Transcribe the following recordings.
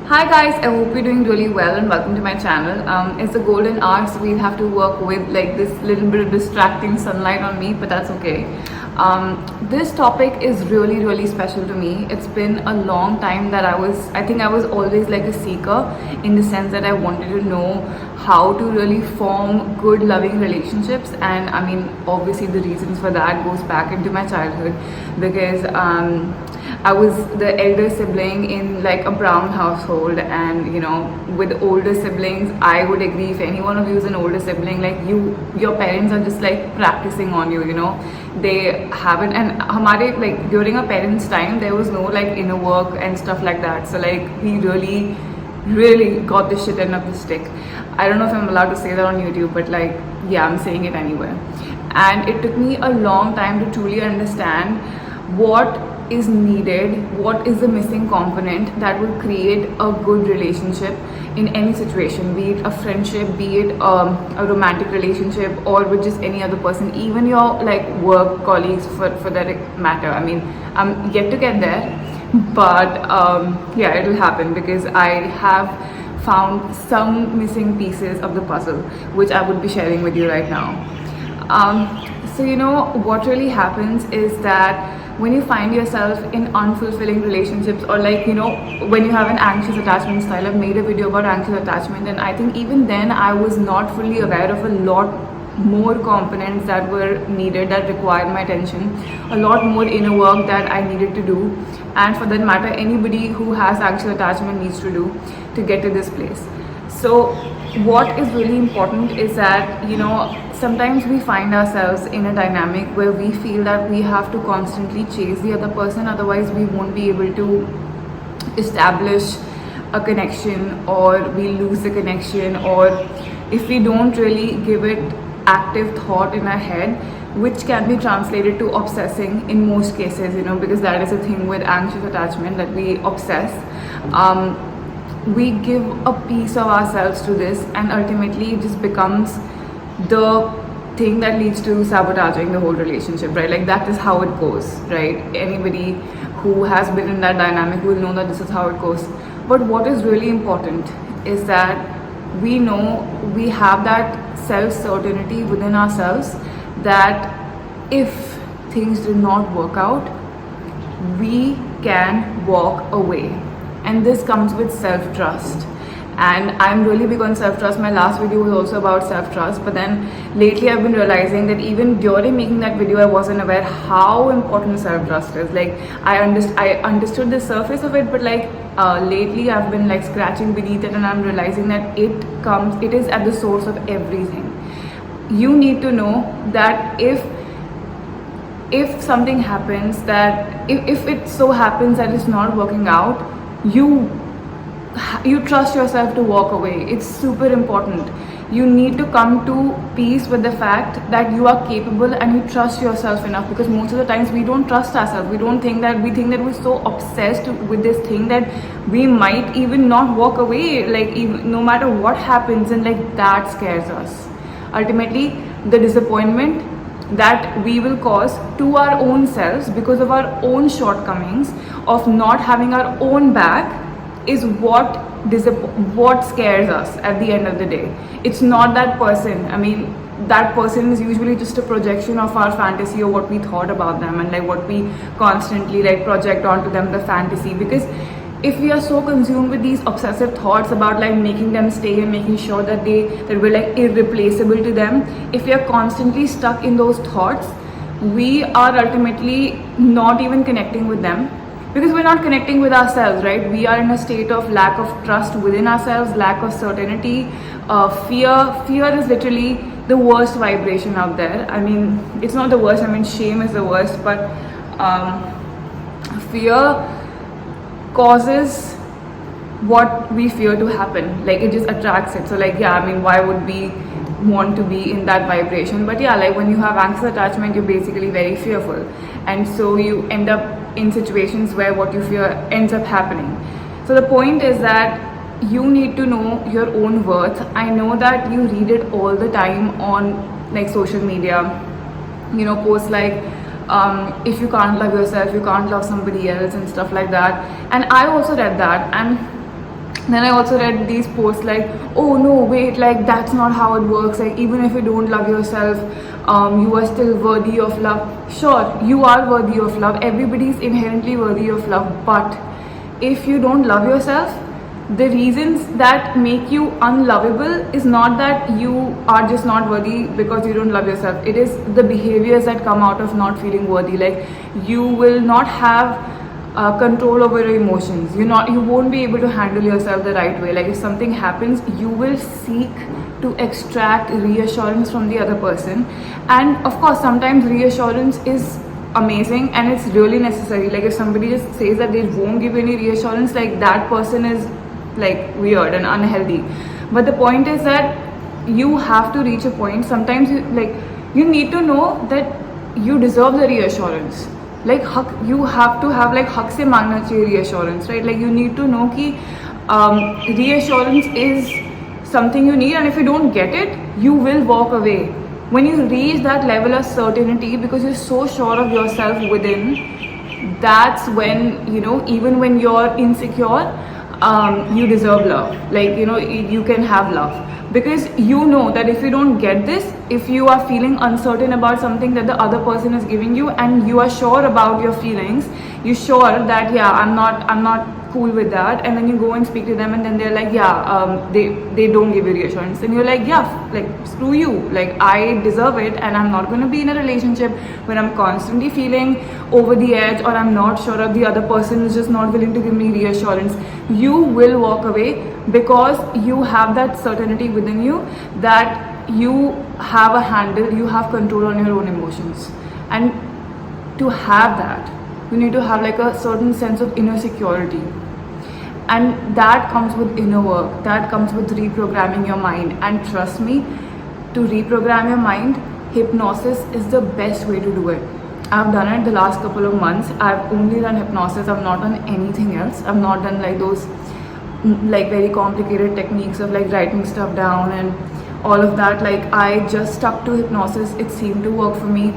Hi guys, I hope you're doing really well and welcome to my channel. It's the golden hour, so we'll have to work with like this little bit of distracting sunlight on me, but that's okay. This topic is really special to me. It's been a long time that I think I was always like a seeker, in the sense that I wanted to know how to really form good loving relationships. And I mean, obviously the reasons for that goes back into my childhood, because I was the elder sibling in like a brown household, and with older siblings, I would agree, if any one of you is an older sibling, like your parents are just like practicing on you. They haven't, and hamare, like during our parents' time, there was no like inner work and stuff like that. So like we really got the shit end of the stick. I don't know if I'm allowed to say that on YouTube, but like, yeah, I'm saying it anyway. And it took me a long time to truly understand what is needed, what is the missing component that will create a good relationship in any situation, be it a friendship, be it a romantic relationship, or with just any other person, even your like work colleagues, for that matter. I mean, I'm yet to get there, but yeah, it'll happen, because I have found some missing pieces of the puzzle, which I would be sharing with you right now. So what really happens is that when you find yourself in unfulfilling relationships, or like when you have an anxious attachment style. I've made a video about anxious attachment, and I think even then I was not fully aware of a lot more components that were needed, that required my attention, a lot more inner work that I needed to do, and for that matter, anybody who has anxious attachment needs to do to get to this place. So what is really important is that sometimes we find ourselves in a dynamic where we feel that we have to constantly chase the other person, otherwise we won't be able to establish a connection, or we lose the connection, or if we don't really give it active thought in our head, which can be translated to obsessing in most cases, because that is the thing with anxious attachment, that we obsess. We give a piece of ourselves to this, and ultimately it just becomes the thing that leads to sabotaging the whole relationship, right? Like that is how it goes, right? Anybody who has been in that dynamic will know that this is how it goes. But what is really important is that we know we have that self-certainty within ourselves, that if things do not work out, we can walk away. And this comes with self-trust. And I'm really big on self-trust. My last video was also about self-trust, but then lately I've been realizing that even during making that video, I wasn't aware how important self-trust is. Like I understood the surface of it, but like lately I've been like scratching beneath it, and I'm realizing that it is at the source of everything. You need to know that if something happens, that if it so happens that it's not working out, you trust yourself to walk away. It's super important. You need to come to peace with the fact that you are capable, and you trust yourself enough, because most of the times we don't trust ourselves. We think that we're so obsessed with this thing that we might even not walk away, like even no matter what happens, and like that scares us. Ultimately, the disappointment that we will cause to our own selves because of our own shortcomings, of not having our own back, is what scares us at the end of the day. It's not that person. I mean, that person is usually just a projection of our fantasy, or what we thought about them, and like what we constantly like project onto them, the fantasy. Because if we are so consumed with these obsessive thoughts about like making them stay and making sure that we're like irreplaceable to them, if we are constantly stuck in those thoughts, we are ultimately not even connecting with them, because we're not connecting with ourselves, right? We are in a state of lack of trust within ourselves, lack of certainty, fear is literally the worst vibration out there. I mean, it's not the worst, I mean shame is the worst, but fear causes what we fear to happen. Like it just attracts it. So like, yeah, I mean, why would we want to be in that vibration? But yeah, like when you have anxious attachment, you're basically very fearful, and so you end up in situations where what you fear ends up happening. So the point is that you need to know your own worth. I know that you read it all the time on like social media, posts like if you can't love yourself, you can't love somebody else, and stuff like that. And I also read that, and Then I also read these posts like, oh no, wait, like that's not how it works. Like even if you don't love yourself, you are still worthy of love. Sure, you are worthy of love. Everybody is inherently worthy of love. But if you don't love yourself, the reasons that make you unlovable is not that you are just not worthy because you don't love yourself. It is the behaviors that come out of not feeling worthy. Like you will not have control over your emotions. You won't be able to handle yourself the right way. Like if something happens, you will seek to extract reassurance from the other person. And of course sometimes reassurance is amazing and it's really necessary. Like if somebody just says that they won't give any reassurance, like that person is like weird and unhealthy. But the point is that you have to reach a point. Sometimes you need to know that you deserve the reassurance. Like you have to have like hak se mangna chahiye reassurance, right? Like you need to know ki reassurance is something you need, and if you don't get it, you will walk away. When you reach that level of certainty because you're so sure of yourself within, that's when, even when you're insecure, you deserve love. Like you can have love because you know that if you don't get this, if you are feeling uncertain about something that the other person is giving you and you are sure about your feelings, you're sure that yeah, I'm not cool with that, and then you go and speak to them and then they're like yeah, they don't give you reassurance, and you're like yeah, like screw you, like I deserve it and I'm not going to be in a relationship when I'm constantly feeling over the edge or I'm not sure if the other person is just not willing to give me reassurance. You will walk away because you have that certainty within you that you have a handle, you have control on your own emotions. And to have that, you need to have like a certain sense of inner security, and that comes with inner work, that comes with reprogramming your mind. And trust me, to reprogram your mind, hypnosis is the best way to do it. I've done it the last couple of months. I've only done hypnosis. I've not done anything else. I've not done like those like very complicated techniques of like writing stuff down and all of that. Like I just stuck to hypnosis. It seemed to work for me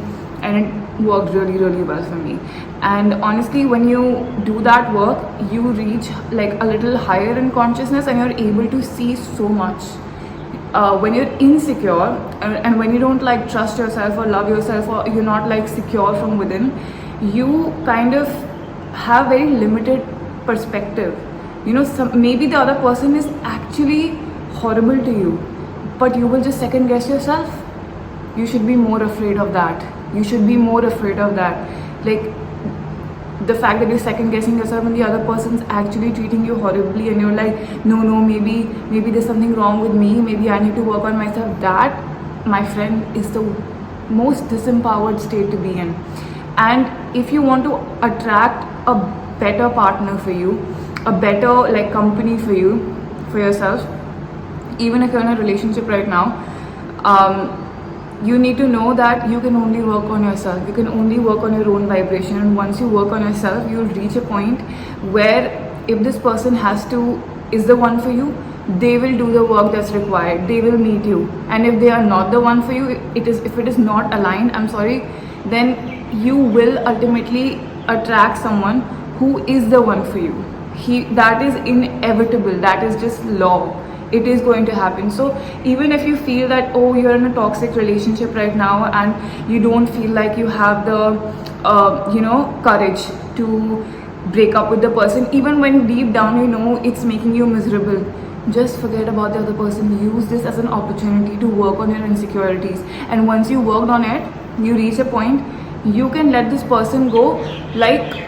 and it worked really, really well for me. And honestly, when you do that work, you reach like a little higher in consciousness and you're able to see so much. When you're insecure and when you don't like trust yourself or love yourself, or you're not like secure from within, you kind of have very limited perspective. Maybe the other person is actually horrible to you, but you will just second guess yourself. You should be more afraid of that. You should be more afraid of that. Like the fact that you're second guessing yourself and the other person's actually treating you horribly and you're like, no, maybe there's something wrong with me, maybe I need to work on myself. That, my friend, is the most disempowered state to be in. And if you want to attract a better partner for you, a better like company for you, for yourself, even if you're in a relationship right now, you need to know that you can only work on yourself. You can only work on your own vibration, and once you work on yourself, you'll reach a point where if this person is the one for you, they will do the work that's required. They will meet you, and if they are not the one for you, if it is not aligned, I'm sorry, then you will ultimately attract someone who is the one for you. That is inevitable. That is just law. It is going to happen. So even if you feel that, oh, you're in a toxic relationship right now and you don't feel like you have the courage to break up with the person, even when deep down you know it's making you miserable, just forget about the other person. Use this as an opportunity to work on your insecurities, and once you worked on it, you reach a point you can let this person go like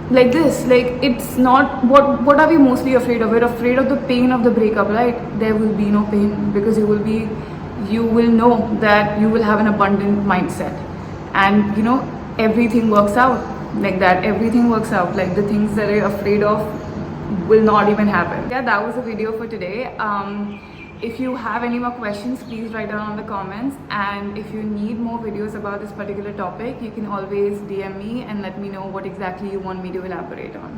this. Like it's not, what are we mostly afraid of? We're afraid of the pain of the breakup, right? There will be no pain because you will know that you will have an abundant mindset, and everything works out like that. Everything works out. Like the things that you're afraid of will not even happen. Yeah, that was the video for today. If you have any more questions, please write down in the comments, and if you need more videos about this particular topic, you can always DM me and let me know what exactly you want me to elaborate on.